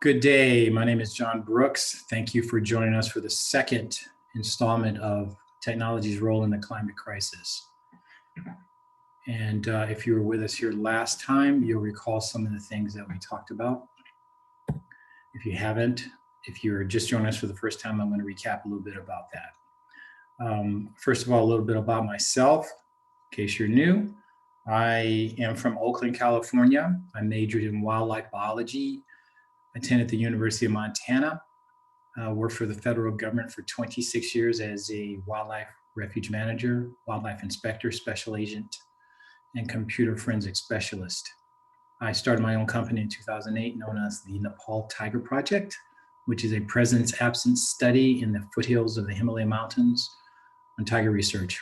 Good day. My name is John Brooks. Thank you for joining us for the second installment of Technology's Role in the Climate Crisis. And if you were with us here last time, you'll recall some of the things that we talked about. If you haven't, if you're just joining us for the first time, I'm going to recap a little bit about that. First of all, a little bit about myself, in case you're new. I am from Oakland, California. I majored in wildlife biology, attended the University of Montana, worked for the federal government for 26 years as a wildlife refuge manager, wildlife inspector, special agent, and computer forensic specialist. I started my own company in 2008 known as the Nepal Tiger Project, which is a presence-absence study in the foothills of the Himalaya Mountains on tiger research.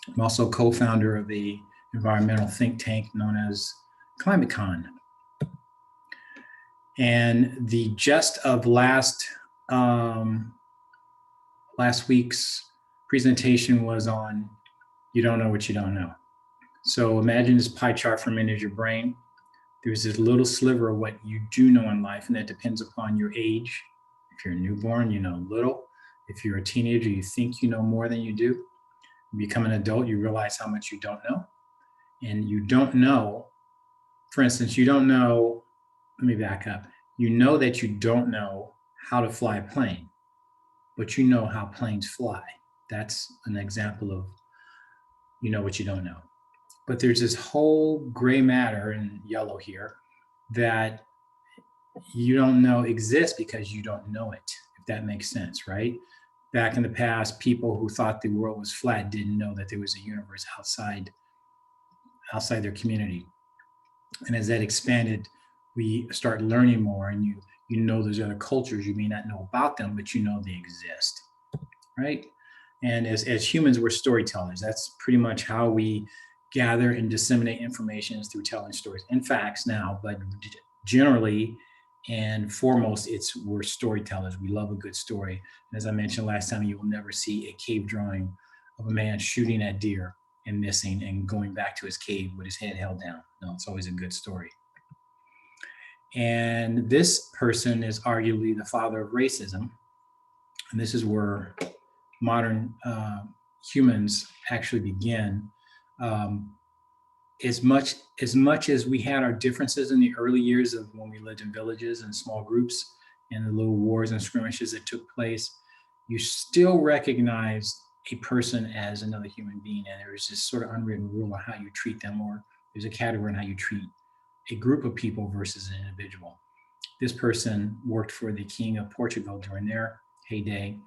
I'm also co-founder of the environmental think tank known as ClimateCon. And the gist of last week's presentation was on you don't know what you don't know. So imagine this pie chart for a minute of your brain. There's this little sliver of what you do know in life, and that depends upon your age. If you're a newborn, you know little. If you're a teenager, you think you know more than you do. You become an adult, you realize how much you don't know. And you don't know, for instance, you don't know, let me back up. You know that you don't know how to fly a plane, but you know how planes fly. That's an example of you know what you don't know. But there's this whole gray matter in yellow here that you don't know exists because you don't know it, if that makes sense, right? Back in the past, people who thought the world was flat didn't know that there was a universe outside their community. And as that expanded, we start learning more, and you know there's other cultures you may not know about them, but you know they exist, right? And as humans, we're storytellers. That's pretty much how we gather and disseminate information, is through telling stories and facts now, but generally and foremost, we're storytellers. We love a good story. And as I mentioned last time, you will never see a cave drawing of a man shooting at deer and missing and going back to his cave with his head held down. No, it's always a good story. And this person is arguably the father of racism. And this is where modern humans actually begin. As much as we had our differences in the early years of when we lived in villages and small groups and the little wars and skirmishes that took place, you still recognized a person as another human being, and there is this sort of unwritten rule on how you treat them, or there's a category on how you treat a group of people versus an individual. This person worked for the King of Portugal during their heyday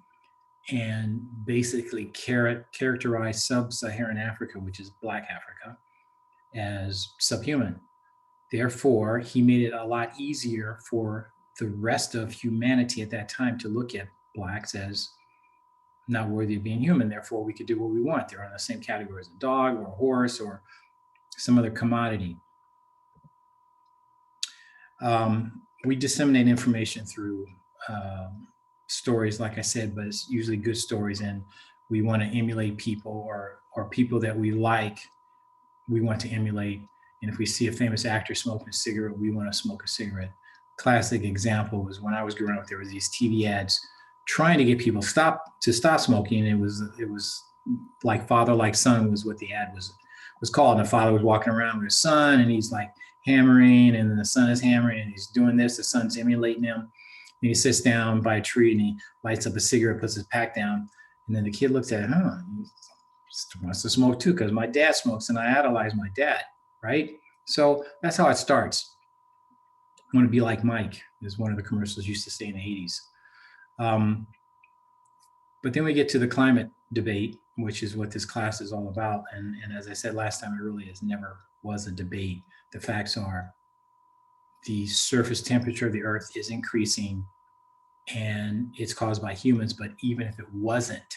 and basically characterized sub-Saharan Africa, which is Black Africa, as subhuman. Therefore, he made it a lot easier for the rest of humanity at that time to look at Blacks as not worthy of being human. Therefore, we could do what we want. They're in the same category as a dog or a horse or some other commodity. We disseminate information through stories, like I said, but it's usually good stories, and we want to emulate people or people that we like, we want to emulate. And if we see a famous actor smoking a cigarette, we want to smoke a cigarette. Classic example was when I was growing up, there was these TV ads trying to get people to stop smoking. It was like father like son was what the ad was called. And the father was walking around with his son, and he's like hammering, and then the son is hammering, and he's doing this. The son's emulating him. And he sits down by a tree and he lights up a cigarette, puts his pack down, and then the kid looks at it, he wants to smoke too, because my dad smokes and I idolize my dad, right? So that's how it starts. I want to be like Mike, is one of the commercials used to say in the 80s. But then we get to the climate debate, which is what this class is all about. And as I said last time, it really never was a debate. The facts are the surface temperature of the Earth is increasing, and it's caused by humans. But even if it wasn't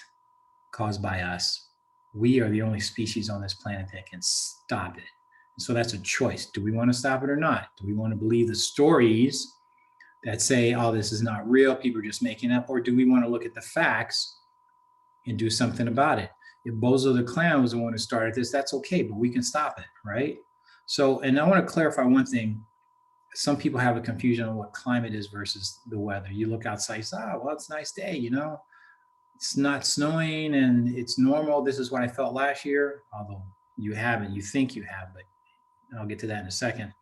caused by us, we are the only species on this planet that can stop it. And so that's a choice. Do we want to stop it or not? Do we want to believe the stories that say, oh, this is not real, people are just making up? Or do we want to look at the facts and do something about it? If Bozo the Clown was the one who started this, that's okay, but we can stop it, right? So, and I want to clarify one thing. some people have a confusion on what climate is versus the weather. You look outside, you say, oh, well, it's a nice day, you know, it's not snowing and it's normal. This is what I felt last year, although you haven't, you think you have, but I'll get to that in a second.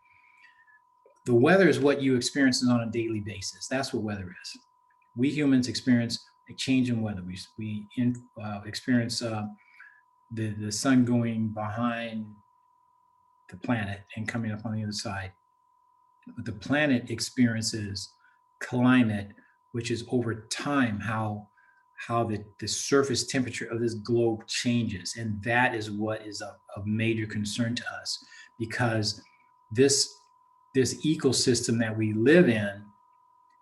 The weather is what you experience on a daily basis. That's what weather is. We humans experience a change in weather. We experience the sun going behind the planet and coming up on the other side. But the planet experiences climate, which is over time how the surface temperature of this globe changes. And that is what is of major concern to us, because this ecosystem that we live in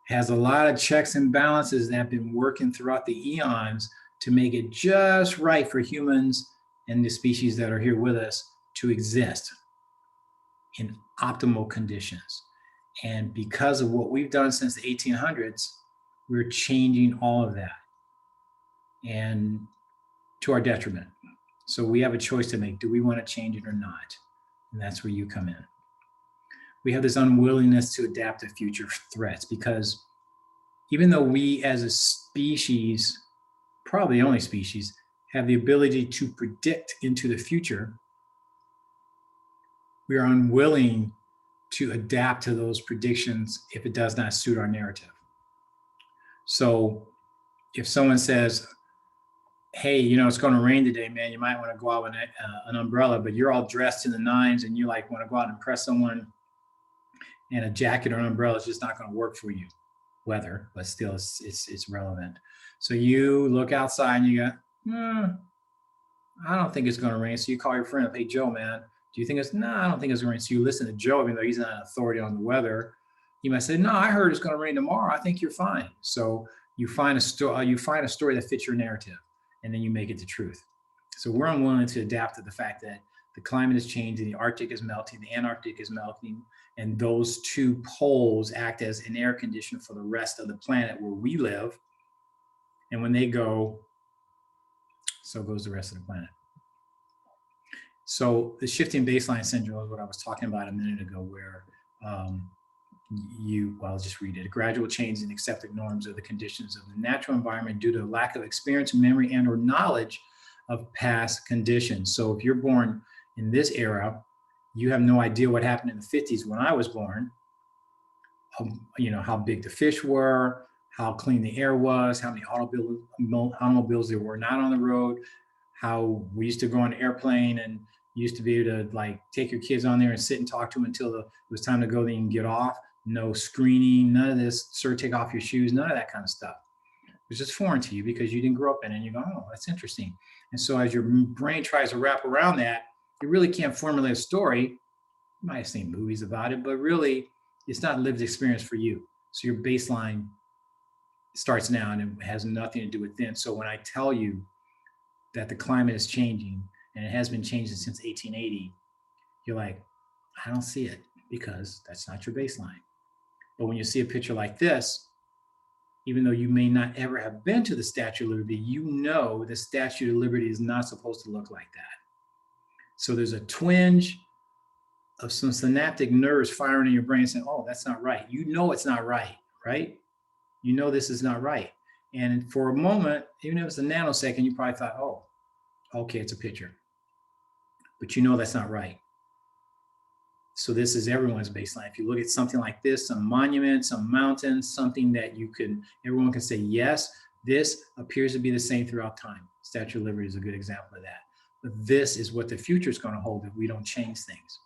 has a lot of checks and balances that have been working throughout the eons to make it just right for humans and the species that are here with us to exist in optimal conditions. And because of what we've done since the 1800s, we're changing all of that, and to our detriment. So we have a choice to make. Do we want to change it or not? And that's where you come in. We have this unwillingness to adapt to future threats, because even though we as a species, probably the only species, have the ability to predict into the future, we are unwilling to adapt to those predictions if it does not suit our narrative. So if someone says, hey, you know, it's going to rain today, man, you might want to go out with an umbrella, but you're all dressed to the nines and you like want to go out and impress someone, and a jacket or an umbrella is just not going to work for you. Weather, but still it's relevant. So you look outside and you go, I don't think it's going to rain. So you call your friend up, hey, Joe, man, do you think it's, no, I don't think it's going to rain. So you listen to Joe, even though he's not an authority on the weather. He might say, no, I heard it's going to rain tomorrow. I think you're fine. So you find a story that fits your narrative, and then you make it the truth. So we're unwilling to adapt to the fact that the climate is changing, the Arctic is melting, the Antarctic is melting, and those two poles act as an air conditioner for the rest of the planet where we live. And when they go, so goes the rest of the planet. So the shifting baseline syndrome is what I was talking about a minute ago, where I'll just read it. A gradual change in accepted norms of the conditions of the natural environment due to lack of experience, memory, and or knowledge of past conditions. So if you're born in this era, you have no idea what happened in the 50s when I was born. You know, how big the fish were, how clean the air was, how many automobiles there were not on the road, how we used to go on an airplane and you used to be able to like take your kids on there and sit and talk to them until it was time to go, then you can get off. No screening, none of this, sir, take off your shoes, none of that kind of stuff. It was just foreign to you because you didn't grow up in it, and you go, oh, that's interesting. And so as your brain tries to wrap around that, you really can't formulate a story. You might have seen movies about it, but really it's not lived experience for you. So your baseline starts now and it has nothing to do with then. So when I tell you that the climate is changing and it has been changing since 1880, you're like, I don't see it, because that's not your baseline. But when you see a picture like this, even though you may not ever have been to the Statue of Liberty, you know the Statue of Liberty is not supposed to look like that. So there's a twinge of some synaptic nerves firing in your brain saying, oh, that's not right. You know it's not right, right? You know this is not right. And for a moment, even if it's a nanosecond, you probably thought, oh, okay, it's a picture. But you know that's not right. So this is everyone's baseline. If you look at something like this, some monument, some mountain, something that everyone can say, yes, this appears to be the same throughout time. Statue of Liberty is a good example of that. But this is what the future is going to hold if we don't change things.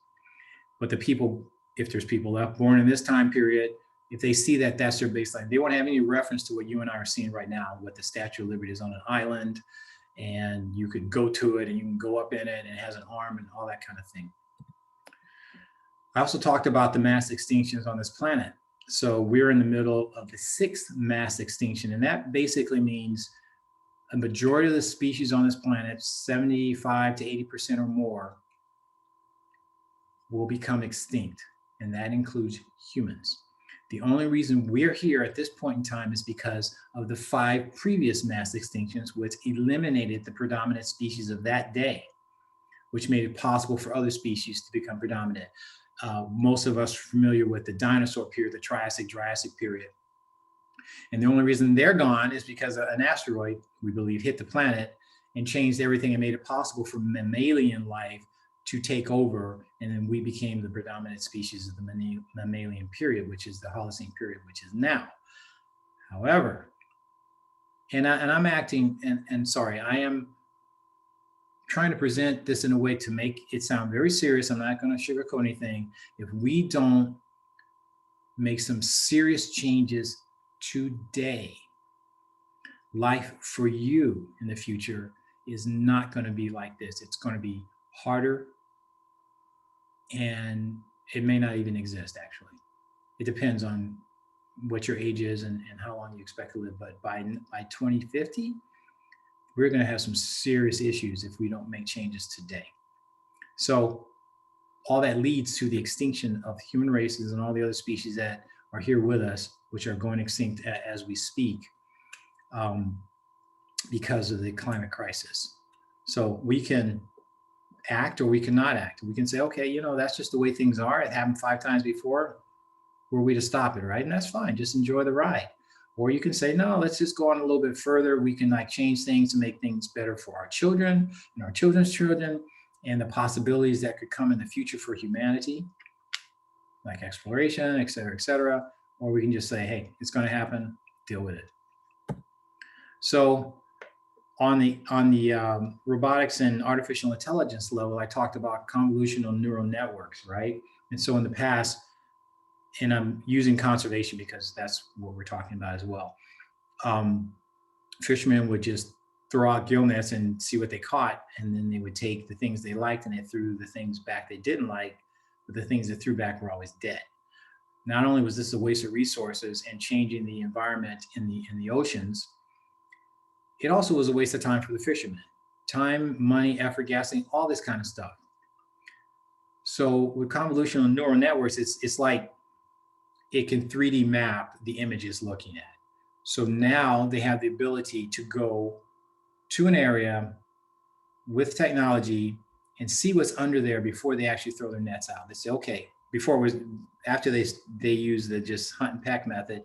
But the people, if there's people left born in this time period, if they see that that's their baseline, they won't have any reference to what you and I are seeing right now, what the Statue of Liberty is on an island, and you could go to it and you can go up in it and it has an arm and all that kind of thing. I also talked about the mass extinctions on this planet. So we're in the middle of the 6th mass extinction, and that basically means a majority of the species on this planet, 75 to 80% or more, will become extinct, and that includes humans. The only reason we're here at this point in time is because of the 5 previous mass extinctions, which eliminated the predominant species of that day, which made it possible for other species to become predominant. Most of us are familiar with the dinosaur period, the Triassic-Jurassic period. And the only reason they're gone is because an asteroid, we believe, hit the planet and changed everything and made it possible for mammalian life to take over. And then we became the predominant species of the mammalian period, which is the Holocene period, which is now. However, and I'm acting, and sorry, I am trying to present this in a way to make it sound very serious. I'm not going to sugarcoat anything. If we don't make some serious changes today, life for you in the future is not going to be like this. It's going to be harder, and it may not even exist, actually. It depends on what your age is and how long you expect to live. But by 2050, we're going to have some serious issues if we don't make changes today. So all that leads to the extinction of human races and all the other species that are here with us, which are going extinct as we speak, because of the climate crisis. So we can act or we cannot act. We can say, okay, you know, that's just the way things are. It happened 5 times before. Were we to stop it, right? And that's fine. Just enjoy the ride. Or you can say, no, let's just go on a little bit further. We can like change things to make things better for our children and our children's children, and the possibilities that could come in the future for humanity, like exploration, et cetera, et cetera. Or we can just say, hey, it's going to happen, deal with it. So on the robotics and artificial intelligence level, I talked about convolutional neural networks, right? And so in the past, and I'm using conservation because that's what we're talking about as well. Fishermen would just throw out gill nets and see what they caught, and then they would take the things they liked and they threw the things back they didn't like, but the things they threw back were always dead. Not only was this a waste of resources and changing the environment in the oceans, it also was a waste of time for the fishermen. Time, money, effort, gasoline, all this kind of stuff. So with convolutional neural networks, it's like it can 3D map the image it's looking at. So now they have the ability to go to an area with technology and see what's under there before they actually throw their nets out. They say, okay, after they use the just hunt and peck method,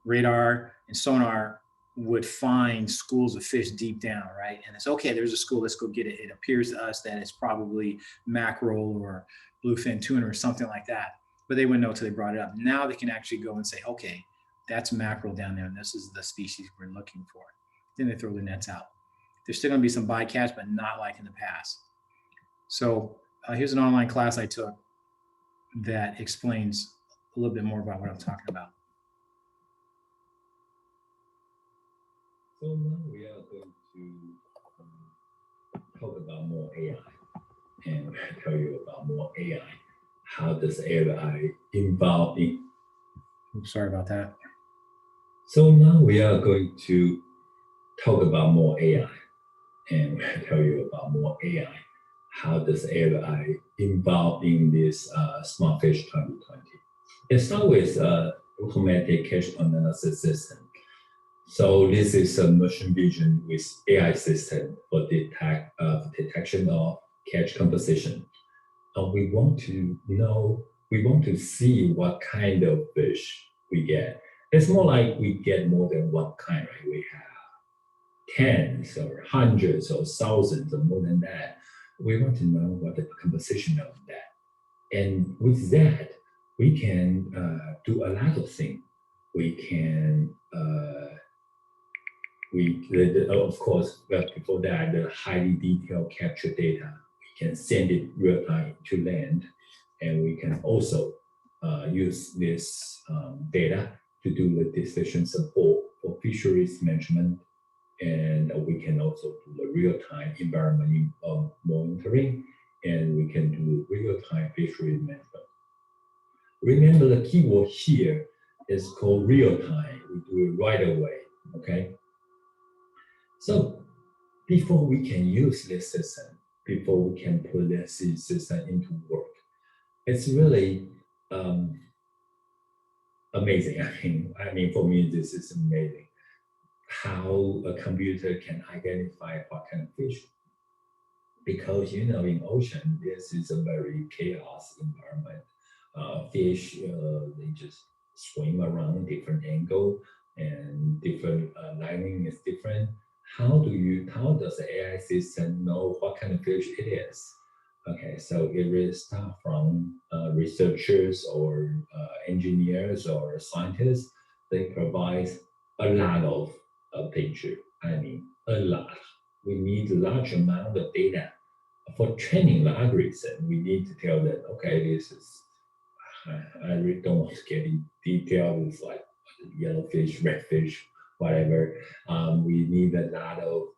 radar and sonar would find schools of fish deep down, right? And it's okay, there's a school, let's go get it. It appears to us that it's probably mackerel or bluefin tuna or something like that, but they wouldn't know until they brought it up. Now they can actually go and say, okay, that's mackerel down there, and this is the species we're looking for. Then they throw the nets out. There's still gonna be some bycatch, but not like in the past. So here's an online class I took that explains a little bit more about what I'm talking about. So now we are going to talk about more AI, and tell you about more AI. How does AI involve in? Sorry about that. So now we are going to talk about more AI, and tell you about more AI. How does AI involve in this SmartFish 2020? It starts with automatic catch analysis system. So this is a machine vision with AI system for detection of catch composition. We want to see what kind of fish we get. It's more like we get more than one kind, right? We have tens or hundreds or thousands or more than that. We want to know what the composition of that. And with that, we can do a lot of things. We can of course, but before that, the highly detailed capture data, we can send it real time to land, and we can also use this data to do the decision support for fisheries management, and we can also do the real time environment monitoring, and we can do real time fisheries management. Remember, the keyword here is called real time. We do it right away, okay? So before we can use this system, before we can put this system into work, it's really amazing. I mean, for me, this is amazing. How a computer can identify what kind of fish. Because, in ocean, this is a very chaos environment. fish, they just swim around different angle and different lighting is different. How does the AI system know what kind of fish it is? Okay, so it will start from researchers or engineers or scientists. They provide a lot of picture. I mean, a lot. We need a large amount of data for training the algorithm. We need to tell them, okay, this is. I really don't want to get in detail. It's like yellowfish, redfish, whatever. We need a lot of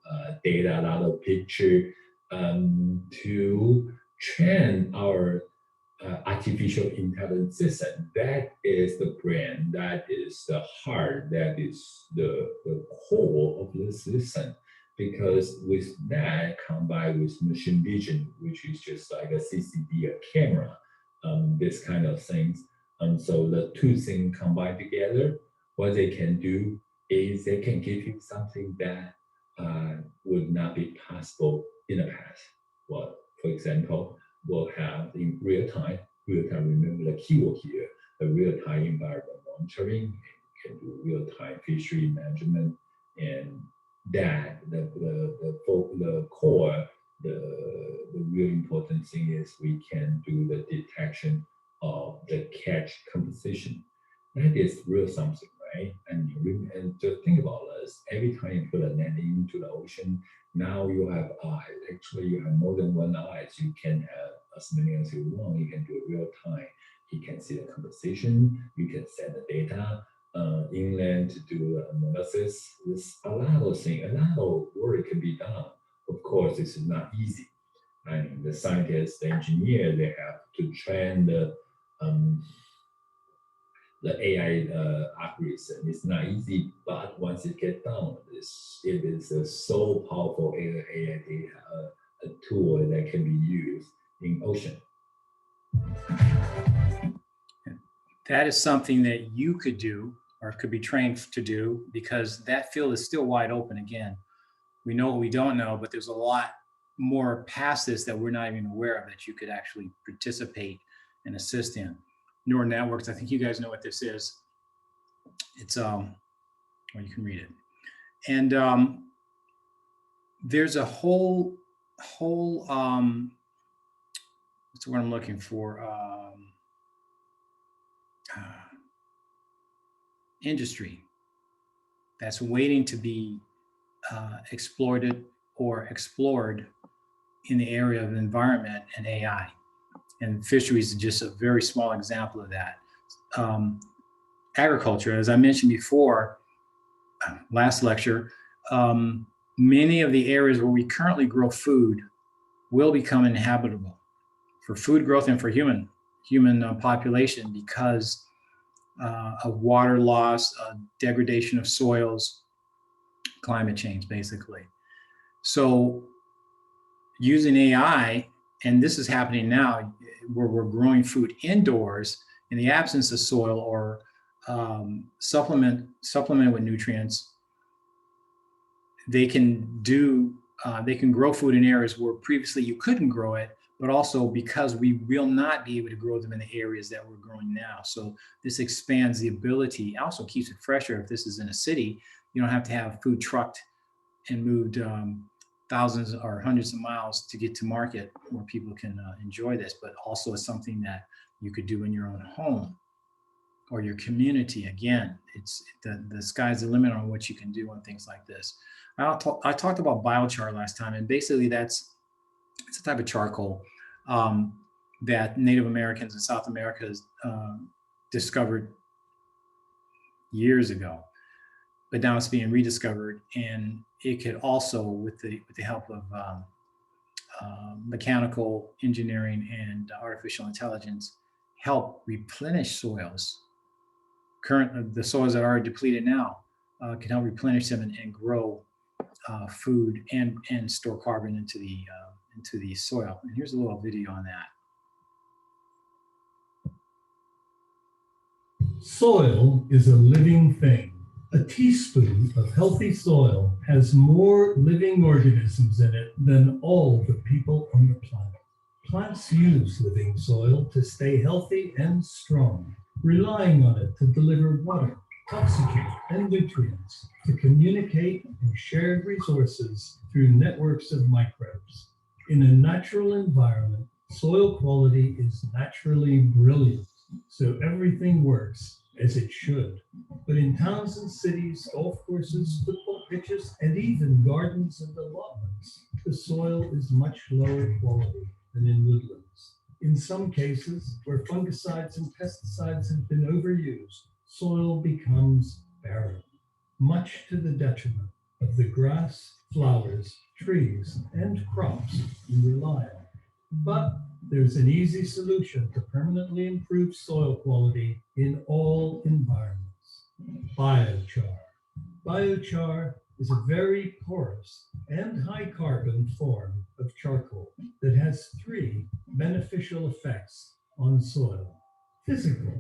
data, a lot of picture to train our artificial intelligence system. That is the brain, that is the heart, that is the core of the system. Because with that combined with machine vision, which is just like a CCD, a camera, this kind of things. So the two things combined together, what they can do is they can give you something that would not be possible in the past. Well, for example, we'll have in real time, remember the keyword here, the real-time environment monitoring, can do real-time fishery management, and that the core, the real important thing is we can do the detection of the catch composition. That is real something, right? And just think about this. Every time you put a net into the ocean, now you have eyes. Actually, you have more than one eye. So you can have as many as you want. You can do it real time. You can see the composition. You can send the data inland to do the analysis. There's a lot of things, a lot of work can be done. Of course, this is not easy. I mean, the scientists, the engineer, they have to train the AI algorithm. It's not easy, but once it gets done, it is a so powerful AI data, a tool that can be used in ocean. That is something that you could do or could be trained to do, because that field is still wide open. Again, we know what we don't know, but there's a lot more past this that we're not even aware of that you could actually participate and assist in. Neural networks, I think you guys know what this is. It's, well, you can read it. And there's a whole, what's the word I'm looking for? Industry that's waiting to be exploited or explored in the area of environment and AI. And fisheries is just a very small example of that. Agriculture, as I mentioned before, last lecture, many of the areas where we currently grow food will become inhabitable for food growth and for human population because of water loss, degradation of soils, climate change, basically. So using AI, and this is happening now, where we're growing food indoors in the absence of soil or supplement with nutrients, they can grow food in areas where previously you couldn't grow it, but also because we will not be able to grow them in the areas that we're growing now. So this expands the ability, also keeps it fresher. If this is in a city, you don't have to have food trucked and moved thousands or hundreds of miles to get to market where people can enjoy this, but also it's something that you could do in your own home or your community. Again, it's the sky's the limit on what you can do on things like this. I talked about biochar last time, and basically it's a type of charcoal that Native Americans in South America discovered years ago, but now it's being rediscovered, and it could also, with the help of mechanical engineering and artificial intelligence, help replenish soils. The soils that are depleted now can help replenish them and grow food and store carbon into the soil. And here's a little video on that. Soil is a living thing. A teaspoon of healthy soil has more living organisms in it than all the people on the planet. Plants use living soil to stay healthy and strong, relying on it to deliver water, oxygen, and nutrients, to communicate and share resources through networks of microbes. In a natural environment, soil quality is naturally brilliant, so everything works as it should. But in towns and cities, golf courses, football pitches, and even gardens and allotments, the soil is much lower quality than in woodlands. In some cases, where fungicides and pesticides have been overused, soil becomes barren, much to the detriment of the grass, flowers, trees, and crops we rely on. But there's an easy solution to permanently improve soil quality in all environments: biochar. Biochar is a very porous and high carbon form of charcoal that has 3 beneficial effects on soil. Physical.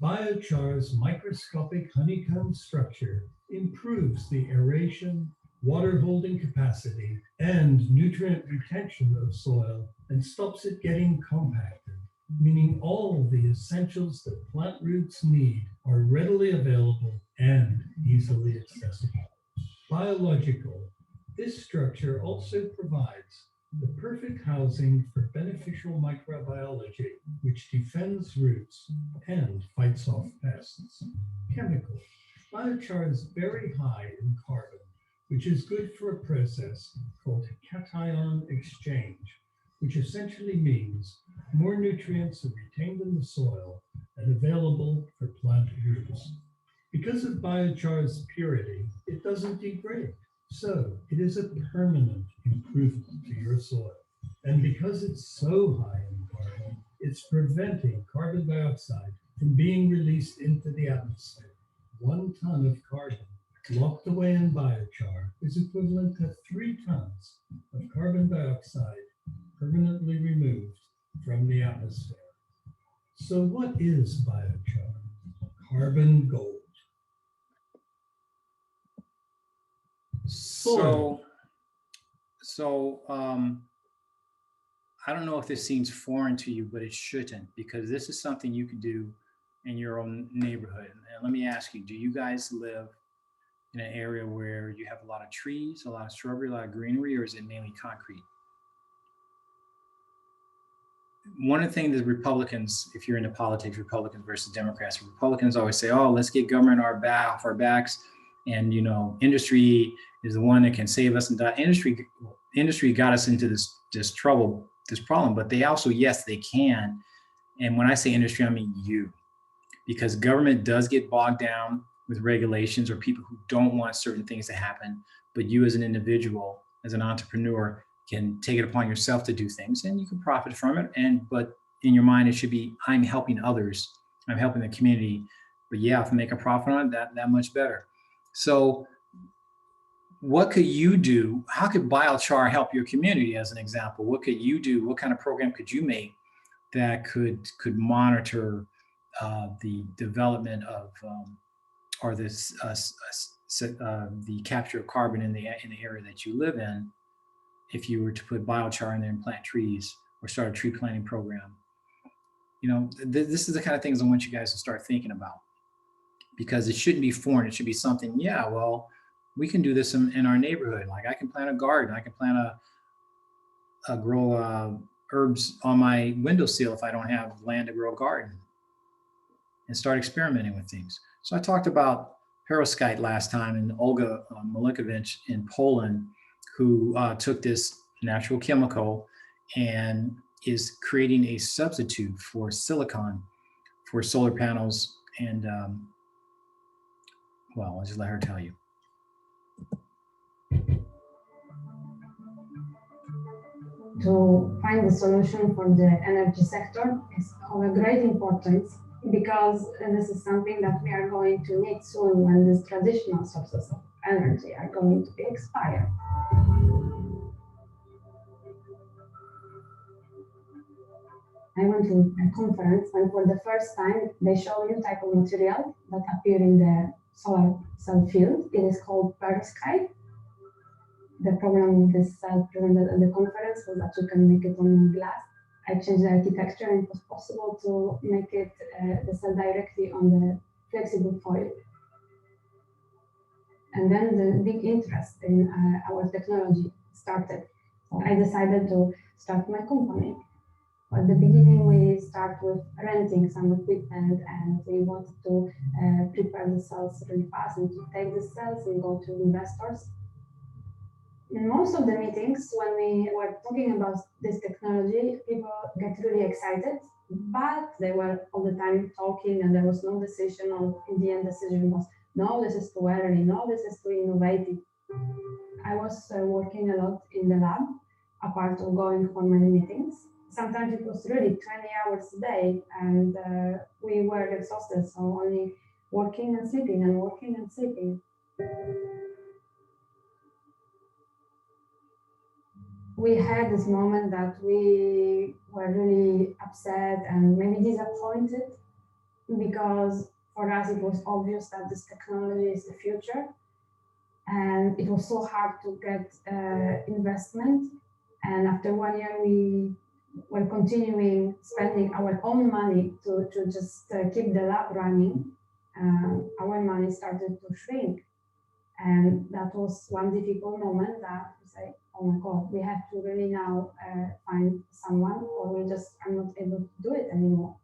Biochar's microscopic honeycomb structure improves the aeration, water holding capacity, and nutrient retention of soil and stops it getting compacted, meaning all the essentials that plant roots need are readily available and easily accessible. Biological. This structure also provides the perfect housing for beneficial microbiology, which defends roots and fights off pests. Chemical. Biochar is very high in carbon, which is good for a process called cation exchange, which essentially means more nutrients are retained in the soil and available for plant roots. Because of biochar's purity, it doesn't degrade, so it is a permanent improvement to your soil. And because it's so high in carbon, it's preventing carbon dioxide from being released into the atmosphere. 1 ton of carbon locked away in biochar is equivalent to 3 tons of carbon dioxide permanently removed from the atmosphere. So what is biochar? Carbon gold. So I don't know if this seems foreign to you, but it shouldn't, because this is something you can do in your own neighborhood. And let me ask you, do you guys live in an area where you have a lot of trees, a lot of shrubbery, a lot of greenery, or is it mainly concrete? One of the things that Republicans, if you're into politics, Republicans versus Democrats, Republicans always say, oh, let's get government off our backs. And, industry is the one that can save us. And industry got us into this trouble, this problem, but they also, yes, they can. And when I say industry, I mean you, because government does get bogged down with regulations or people who don't want certain things to happen. But you as an individual, as an entrepreneur, can take it upon yourself to do things and you can profit from it. But in your mind, it should be, I'm helping others. I'm helping the community. But yeah, if I make a profit on it, that much better. So what could you do? How could biochar help your community as an example? What could you do? What kind of program could you make that could monitor the development of or this the capture of carbon in the area that you live in, if you were to put biochar in there and plant trees or start a tree planting program? This is the kind of things I want you guys to start thinking about, because it shouldn't be foreign. It should be something, yeah, well, we can do this in our neighborhood. Like I can plant a garden. I can plant grow herbs on my windowsill if I don't have land to grow a garden, and start experimenting with things. So I talked about perovskite last time, and Olga Milikovich in Poland, who took this natural chemical and is creating a substitute for silicon for solar panels. And well, I'll just let her tell you. To find a solution for the energy sector is of a great importance, because this is something that we are going to need soon when these traditional sources of energy are going to be expired. I went to a conference, and for the first time they show a new type of material that appear in the solar cell field. It is called perovskite. The problem with this cell presented at the conference was that you can make it on glass. I changed the architecture, and it was possible to make it the cell directly on the flexible foil. And then the big interest in our technology started. So I decided to start my company. At the beginning, we start with renting some equipment, and we wanted to prepare the cells really fast and to take the cells and go to investors. In most of the meetings, when we were talking about this technology, people get really excited, but they were all the time talking, and there was no decision. In the end, decision was, no, this is too early, no, this is too innovative. I was working a lot in the lab, apart of going for many meetings. Sometimes it was really 20 hours a day, and we were exhausted, so only working and sleeping and working and sleeping. We had this moment that we were really upset and maybe disappointed, because for us it was obvious that this technology is the future, and it was so hard to get investment. And after 1 year, we were continuing spending our own money to just keep the lab running. Our money started to shrink, and that was one difficult moment that we say, oh my God, we have to really now find someone, or we just are not able to do it anymore.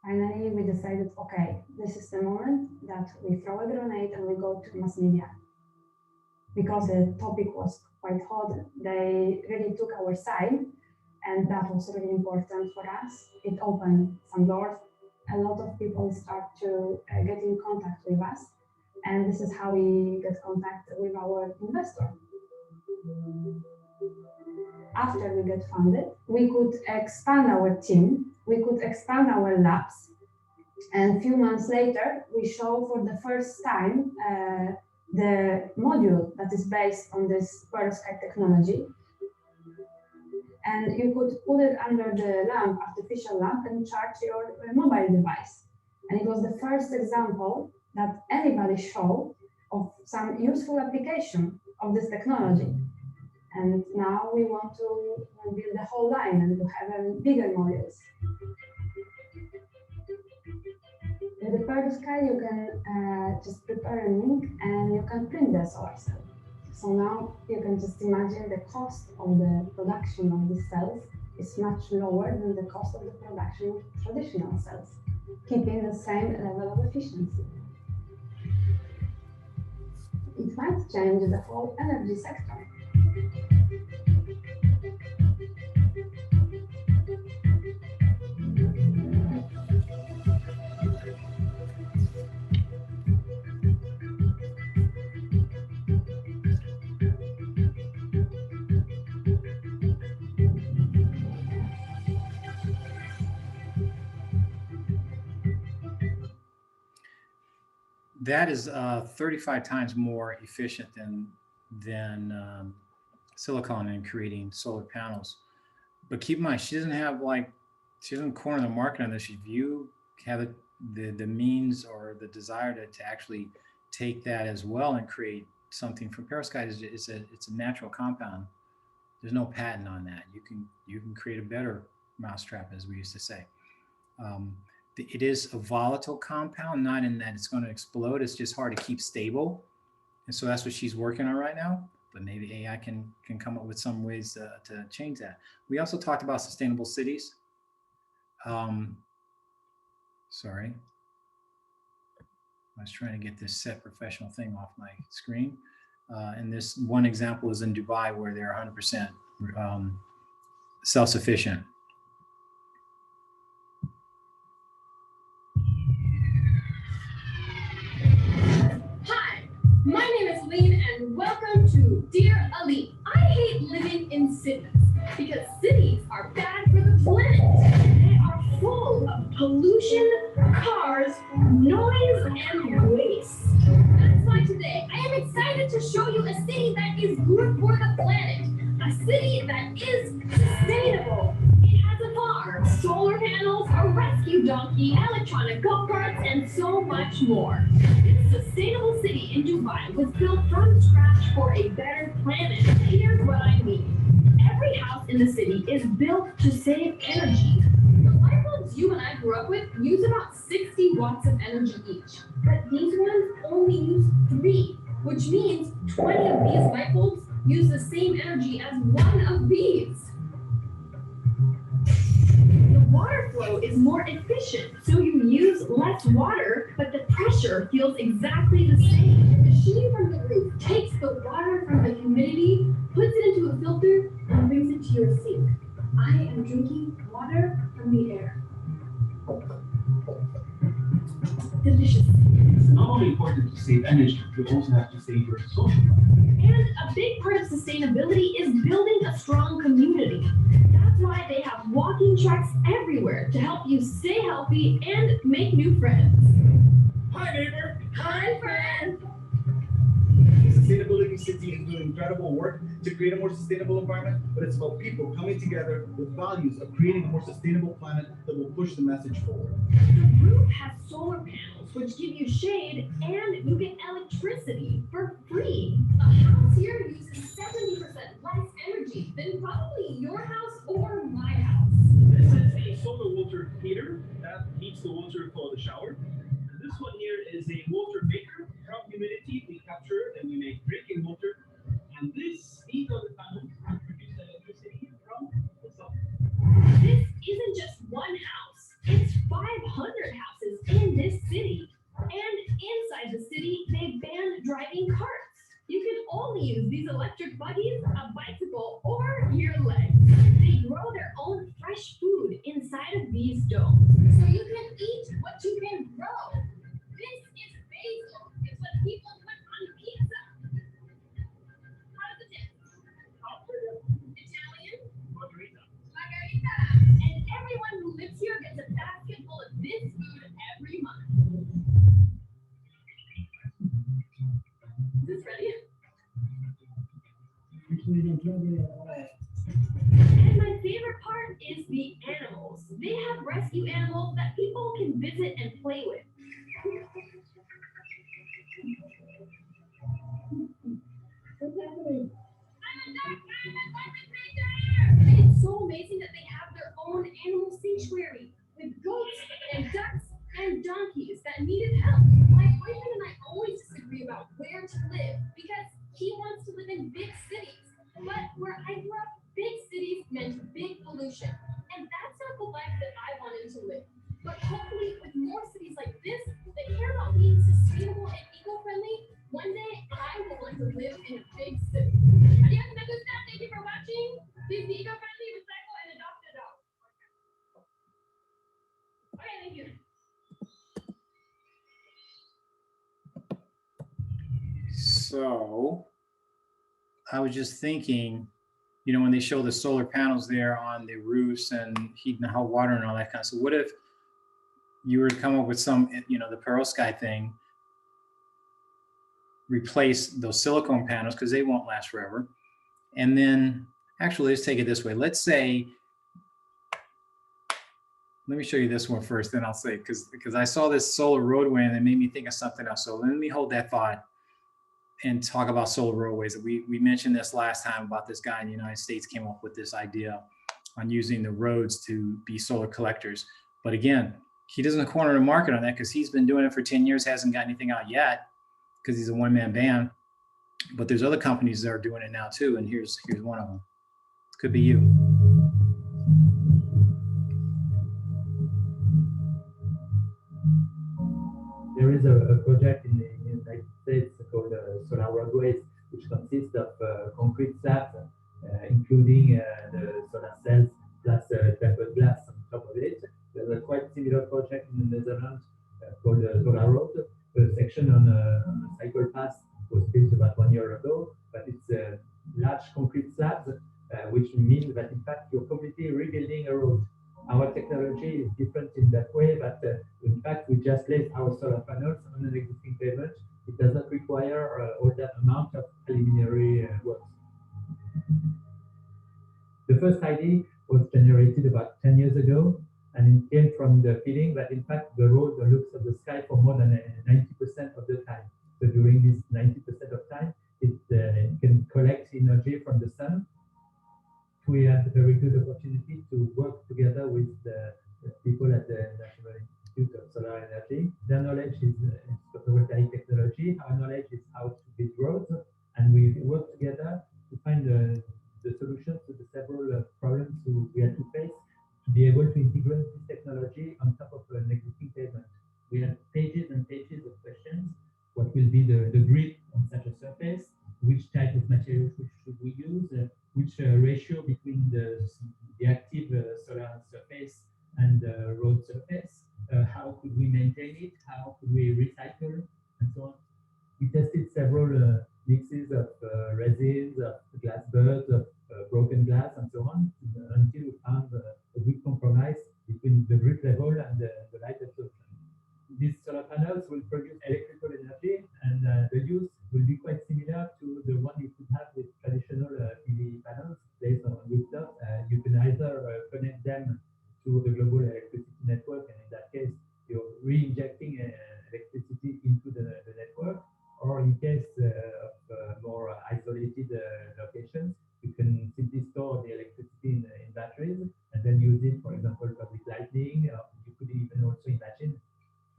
Finally, we decided, okay, this is the moment that we throw a grenade and we go to mass media. Because the topic was quite hot, they really took our side, and that was really important for us. It opened some doors. A lot of people start to get in contact with us, and this is how we get contact with our investor. After we get funded, we could expand our team, we could expand our labs, and a few months later, we show for the first time the module that is based on this perovskite technology. And you could put it under the lamp, artificial lamp, and charge your mobile device. And it was the first example that anybody showed of some useful application of this technology. And now we want to build the whole line and to have bigger modules. With the perovskite, you can just prepare an ink and you can print the solar cell. So now you can just imagine the cost of the production of these cells is much lower than the cost of the production of traditional cells, keeping the same level of efficiency. It might change the whole energy sector. That is 35 times more efficient than silicon in creating solar panels. But keep in mind, she doesn't corner the market on this. If you have the means or the desire to actually take that as well and create something from perovskite, it's a natural compound. There's no patent on that. You can create a better mousetrap, as we used to say. It is a volatile compound, not in that it's going to explode. It's just hard to keep stable. And so that's what she's working on right now. But maybe AI can come up with some ways to change that. We also talked about sustainable cities. Sorry. I was trying to get this set professional thing off my screen. And this one example is in Dubai, where they're 100% self-sufficient. My name is Aline, and welcome to Dear Aline. I hate living in cities because cities are bad for the planet. They are full of pollution, cars, noise, and waste. That's why today I am excited to show you a city that is good for the planet. A city that is sustainable. It has a farm, solar panels, a rescue donkey, electronic golf carts, and so much more. This sustainable city in Dubai was built from scratch for a better planet. Here's what I mean. Every house in the city is built to save energy. The light bulbs you and I grew up with use about 60 watts of energy each, but these ones only use 3, which means 20 of these light bulbs use the same energy as one of these. The water flow is more efficient, so you use less water, but the pressure feels exactly the same. The machine from the roof takes the water from the humidity, puts it into a filter, and brings it to your sink. I am drinking water from the air. Delicious. It's not only important to save energy, you also have to save your social life. And a big part of sustainability is building a strong community. That's why they have walking tracks everywhere to help you stay healthy and make new friends. Hi, neighbor. Hi, friends. Sustainability City is doing incredible work to create a more sustainable environment, but it's about people coming together with values of creating a more sustainable planet that will push the message forward. The roof has solar panels, which give you shade, and you get electricity for free. A house here uses 70% less energy than probably your house or my house. This is a solar water heater that heats the water for the shower. And this one here is a water maker. From humidity, we capture and we make drinking water. And these are the panels that produce electricity from the sun. This isn't just one house, it's 500 houses in this city. And inside the city, they ban driving carts. You can only use these electric buggies, a bicycle, or your legs. They grow their own fresh food inside of these domes. So you can eat what you can grow. This is basil. It's what people put on pizza. How does it taste? Italian? Margarita. Margarita. And everyone who lives here gets a basket full of this food every month. Is this ready? And my favorite part is the animals. They have rescue animals that people can visit and play with. What's happening? It's so amazing that they have their own animal sanctuary with goats and ducks and donkeys that needed help. My boyfriend and I always disagree about where to live because he wants to live in big cities. But where I grew up, big cities meant big pollution. And that's not the life that I wanted to live. But hopefully with more cities like this that care about being sustainable and eco-friendly, one day I will want to live in a big city. Adios, me gusta. Thank you for watching. Please be eco-friendly, recycle, and adopt a dog. Okay, thank you. So I was just thinking, you know, when they show the solar panels there on the roofs and heating the hot water and all that kind of stuff, what if you were to come up with some, you know, the perovskite thing, replace those silicone panels because they won't last forever. And then actually, let's take it this way. Let's say, let me show you this one first, then I'll say, because I saw this solar roadway and it made me think of something else. So let me hold that thought and talk about solar roadways. We mentioned this last time about this guy in the United States came up with this idea on using the roads to be solar collectors. But again, he doesn't corner the market on that because he's been doing it for 10 years, hasn't got anything out yet because he's a one-man band. But there's other companies that are doing it now too. And here's one of them. Could be you. There is a project in the United States called Solar Roadways, which consists of concrete slabs, including the solar cells plus tempered glass on top of it. There's a quite similar project in the Netherlands called Solar Road. The section on a cycle path was built about 1 year ago, but it's large concrete slabs, which means that in fact you're completely rebuilding a road. Our technology is different in that way, but in fact we just place our solar panels on an existing pavement. It does not require all that amount of preliminary work. The first idea was generated about 10 years ago, And it came from the feeling that in fact the road looks at the sky for more than 90% of the time. So during this 90% of time, it can collect energy from the sun. We had a very good opportunity to work together with the people at the National Institute of Solar Energy. Their knowledge is photovoltaic technology. Our knowledge is how to build roads, and we work together to find the solutions to the several problems we had to face to be able to integrate this technology on top of an existing pavement. We had pages and pages of questions. What will be the grip on such a surface? Which type of materials should we use? Which ratio between the active solar surface and the road surface? How could we maintain it? How could we recycle? And so on. We tested several mixes of resins, of glass buds, of broken glass, and so on, until we found a good compromise between the grip level and the light absorption. These solar panels will produce electrical energy, and the use will be quite similar to the one you could have with traditional PV panels placed on rooftops. You can either connect them to the global electricity network, and in that case, you're re-injecting electricity into the network, or in case of more isolated locations, you can simply store the electricity in batteries and then use it, for example, public lighting. You could even also imagine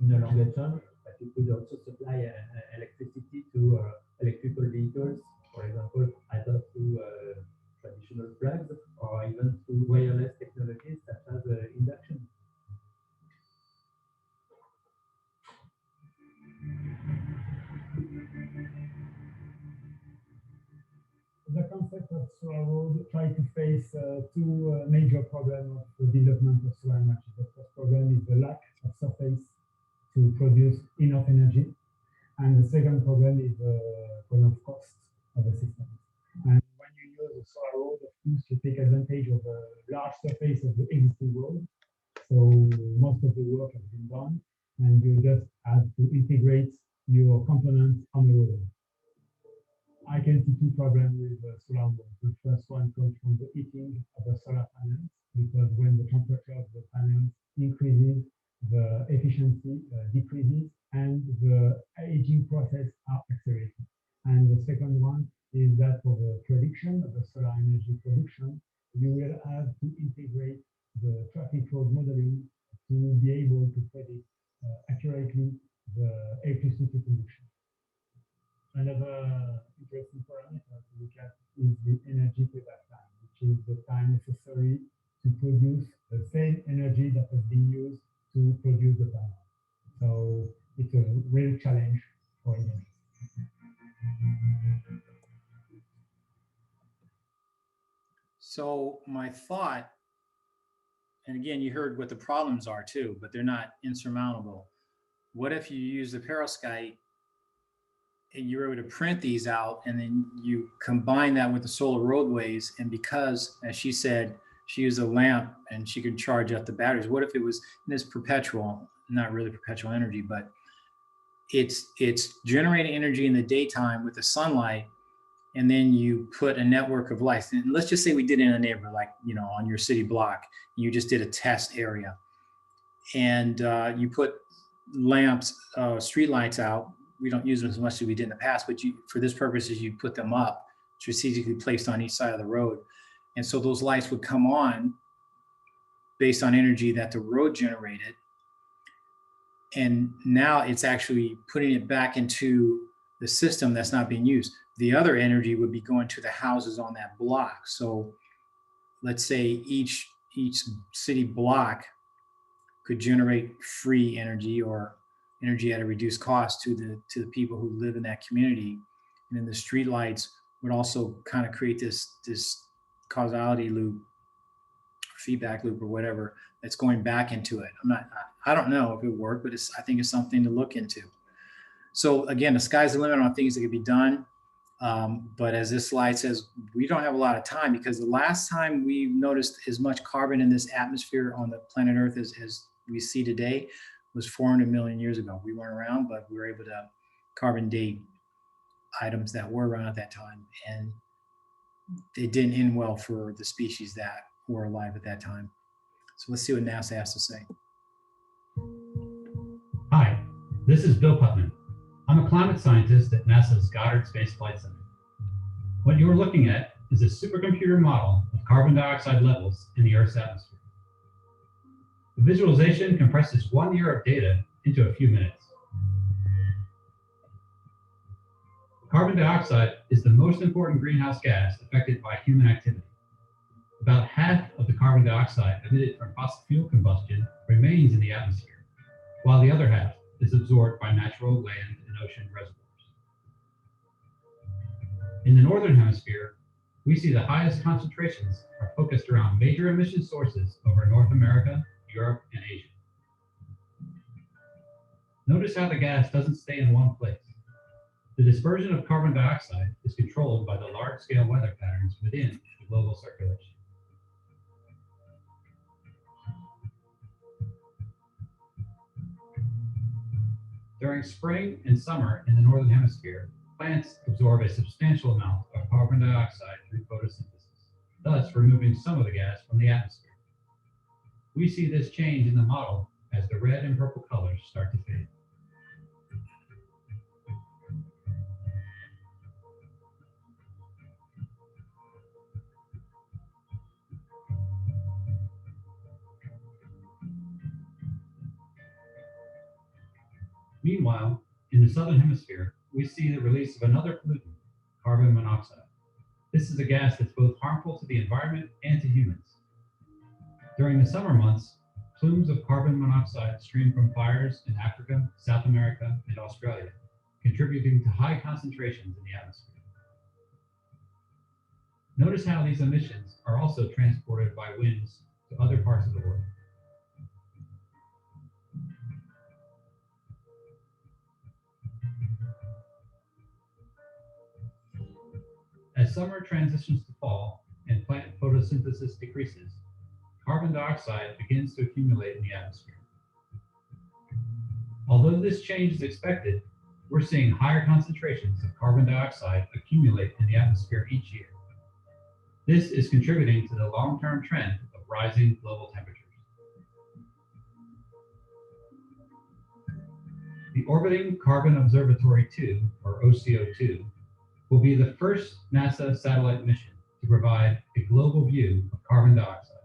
in the longer term that you could also supply electricity to electrical vehicles, for example, either through traditional plugs or even through wireless technologies such as induction. The concept of solar road try to face two major problems of the development of solar energy. The first problem is the lack of surface to produce enough energy, and the second problem is the problem of cost of the system. And when you use a solar road, of course, you take advantage of a large surface of the existing road. So most of the work has been done, and you just have to integrate your components on the road. I can see two problems with solar road. The first one comes from the heating of the solar panels, because when the temperature of the panels increases, the efficiency decreases, and the aging process are accelerated. And the second one is that for the prediction of the solar energy production, you will have to integrate the traffic road modeling to be able to predict accurately the electricity production. Another interesting parameter to look at is the energy payback time, which is the time necessary to produce the same energy that has been used to produce the panel. So it's a real challenge for engineers. So my thought, and again, you heard what the problems are too, but they're not insurmountable. What if you use the perovskite and you're able to print these out, and then you combine that with the solar roadways, and because, as she said, she used a lamp and she could charge up the batteries. What if it was, and it's perpetual, not really perpetual energy, but it's generating energy in the daytime with the sunlight, and then you put a network of lights. And let's just say we did it in a neighborhood, like, you know, on your city block, you just did a test area, and you put lamps, street lights out. We don't use them as much as we did in the past, but for this purposes, you put them up, strategically placed on each side of the road. And so those lights would come on based on energy that the road generated. And now it's actually putting it back into the system that's not being used. The other energy would be going to the houses on that block. So let's say each city block could generate free energy or energy at a reduced cost to the people who live in that community. And then the street lights would also kind of create this causality loop, feedback loop, or whatever, that's going back into it. I don't know if it worked, but I think it's something to look into. So again, the sky's the limit on things that can be done. But as this slide says, we don't have a lot of time, because the last time we noticed as much carbon in this atmosphere on the planet Earth as we see today was 400 million years ago. We weren't around, but we were able to carbon date items that were around at that time. And it didn't end well for the species that were alive at that time. So let's see what NASA has to say. Hi, this is Bill Putnam. I'm a climate scientist at NASA's Goddard Space Flight Center. What you're looking at is a supercomputer model of carbon dioxide levels in the Earth's atmosphere. The visualization compresses 1 year of data into a few minutes. Carbon dioxide is the most important greenhouse gas affected by human activity. About half of the carbon dioxide emitted from fossil fuel combustion remains in the atmosphere, while the other half is absorbed by natural land and ocean reservoirs. In the Northern Hemisphere, we see the highest concentrations are focused around major emission sources over North America, Europe, and Asia. Notice how the gas doesn't stay in one place. The dispersion of carbon dioxide is controlled by the large-scale weather patterns within the global circulation. During spring and summer in the Northern Hemisphere, plants absorb a substantial amount of carbon dioxide through photosynthesis, thus removing some of the gas from the atmosphere. We see this change in the model as the red and purple colors start to fade. Meanwhile, in the Southern Hemisphere, we see the release of another pollutant, carbon monoxide. This is a gas that's both harmful to the environment and to humans. During the summer months, plumes of carbon monoxide stream from fires in Africa, South America, and Australia, contributing to high concentrations in the atmosphere. Notice how these emissions are also transported by winds to other parts of the world. As summer transitions to fall and plant photosynthesis decreases, carbon dioxide begins to accumulate in the atmosphere. Although this change is expected, we're seeing higher concentrations of carbon dioxide accumulate in the atmosphere each year. This is contributing to the long-term trend of rising global temperatures. The Orbiting Carbon Observatory 2, or OCO2, will be the first NASA satellite mission to provide a global view of carbon dioxide.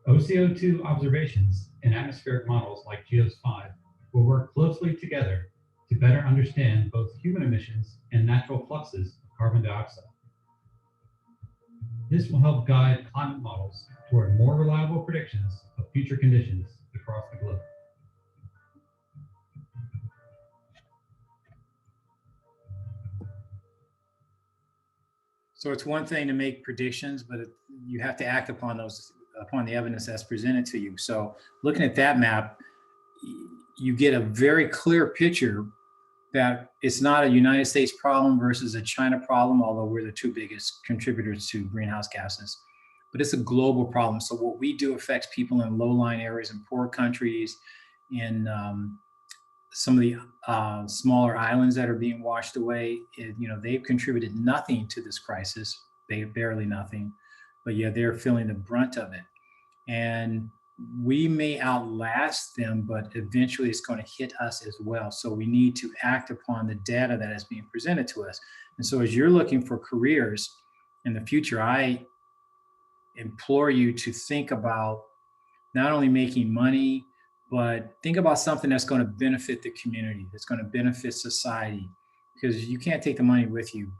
OCO2 observations and atmospheric models like GEOS-5 will work closely together to better understand both human emissions and natural fluxes of carbon dioxide. This will help guide climate models toward more reliable predictions of future conditions across the globe. So it's one thing to make predictions, but you have to act upon the evidence that's presented to you. So looking at that map, you get a very clear picture that it's not a United States problem versus a China problem, although we're the two biggest contributors to greenhouse gases, but it's a global problem. So what we do affects people in low-lying areas in poor countries, in some of the smaller islands that are being washed away. They've contributed nothing to this crisis, barely nothing, but yeah, they're feeling the brunt of it. And we may outlast them, but eventually it's going to hit us as well. So we need to act upon the data that is being presented to us. And so as you're looking for careers in the future, I implore you to think about not only making money, but think about something that's going to benefit the community, that's going to benefit society, because you can't take the money with you.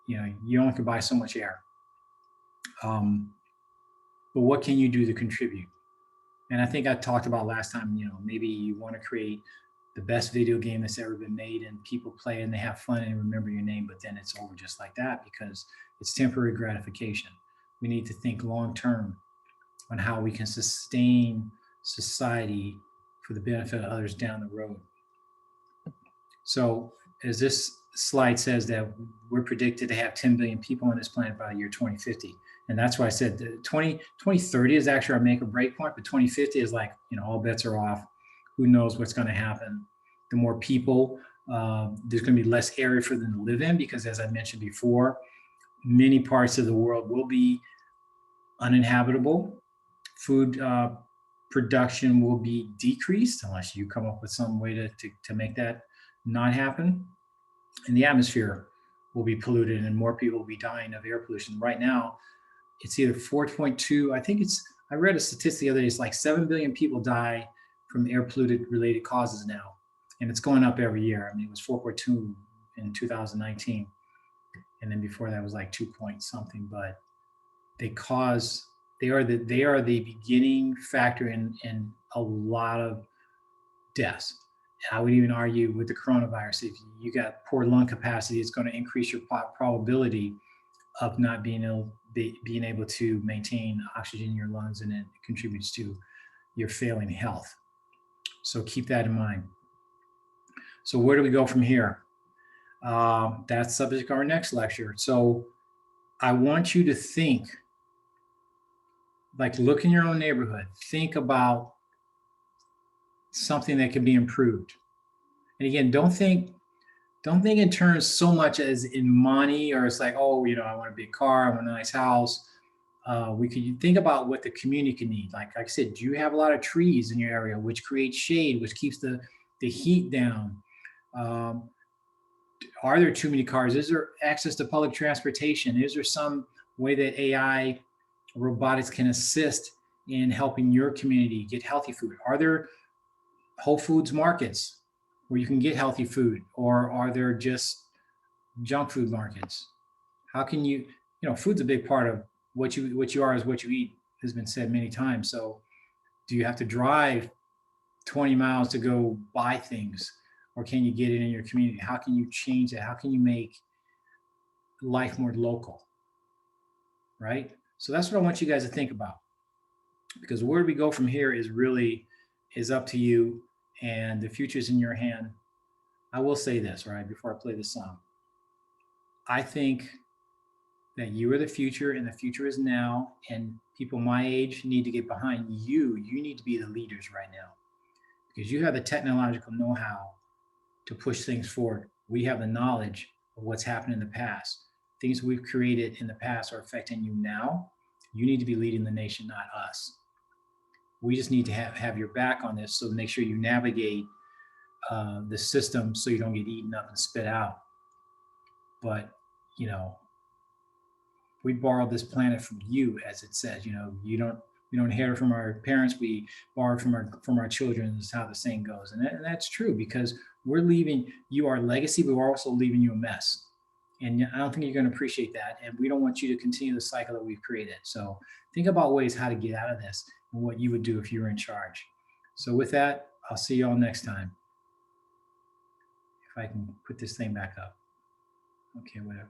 You only can buy so much air. But what can you do to contribute? And I think I talked about last time, maybe you want to create the best video game that's ever been made and people play and they have fun and remember your name, but then it's over just like that because it's temporary gratification. We need to think long-term on how we can sustain society for the benefit of others down the road. So as this slide says that we're predicted to have 10 billion people on this planet by the year 2050. And that's why I said 2030 is actually our make or break point, but 2050 is like, all bets are off. Who knows what's going to happen? The more people, there's going to be less area for them to live in because, as I mentioned before, many parts of the world will be uninhabitable. food production will be decreased unless you come up with some way to make that not happen. And the atmosphere will be polluted and more people will be dying of air pollution. Right now, it's either 4.2, I read a statistic the other day, it's like 7 billion people die from air polluted related causes now. And it's going up every year. I mean, it was 4.2 in 2019. And then before that was like 2 point something, but they are the beginning factor in a lot of deaths. I would even argue with the coronavirus, if you got poor lung capacity, it's going to increase your probability of not being able to maintain oxygen in your lungs, and it contributes to your failing health. So keep that in mind. So where do we go from here? That's subject of our next lecture. So I want you to think, like look in your own neighborhood, think about something that can be improved. And again, don't think in terms so much as in money, or it's like, oh, I want a big car, I want a nice house. We could think about what the community can need. Like I said, do you have a lot of trees in your area, which creates shade, which keeps the heat down? Are there too many cars? Is there access to public transportation? Is there some way that AI robotics can assist in helping your community get healthy food? Are there Whole Foods markets where you can get healthy food, or are there just junk food markets? How can food's a big part of what you are is what you eat, has been said many times. So do you have to drive 20 miles to go buy things, or can you get it in your community? How can you change that? How can you make life more local, right? So that's what I want you guys to think about, because where we go from here is up to you, and the future is in your hand. I will say this, right, before I play this song. I think that you are the future, and the future is now, and people my age need to get behind you. You need to be the leaders right now, because you have the technological know-how to push things forward. We have the knowledge of what's happened in the past. Things we've created in the past are affecting you now. You need to be leading the nation, not us. We just need to have your back on this, so make sure you navigate the system so you don't get eaten up and spit out. But, we borrowed this planet from you, as it says. We don't inherit from our parents, we borrow from our children, is how the saying goes. And that's true, because we're leaving you our legacy, but we're also leaving you a mess. And I don't think you're going to appreciate that. And we don't want you to continue the cycle that we've created. So think about ways how to get out of this and what you would do if you were in charge. So with that, I'll see you all next time. If I can put this thing back up. Okay, whatever.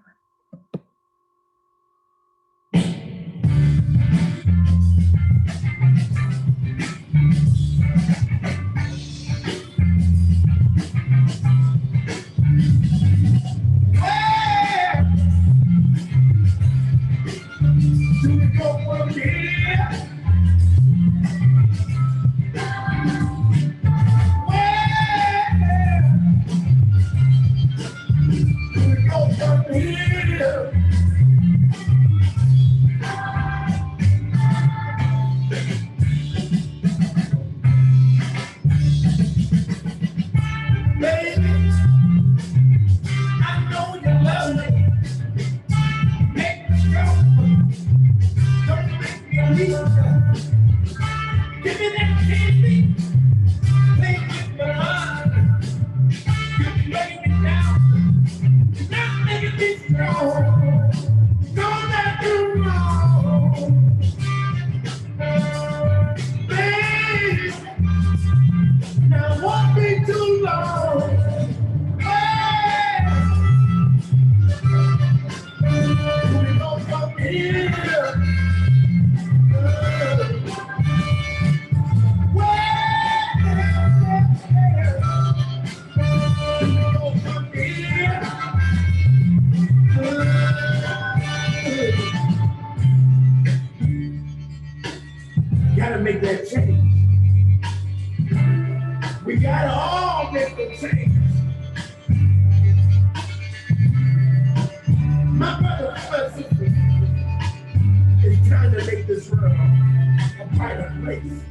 place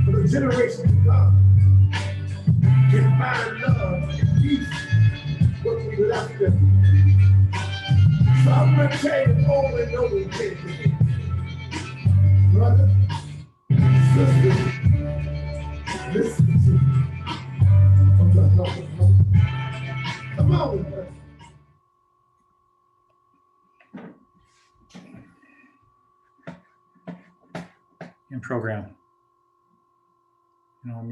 for the generation to come can find love and peace what we left them. So I'm gonna tell you over and over again, brother, sister, listen to me. Come on, brother. In program. You know,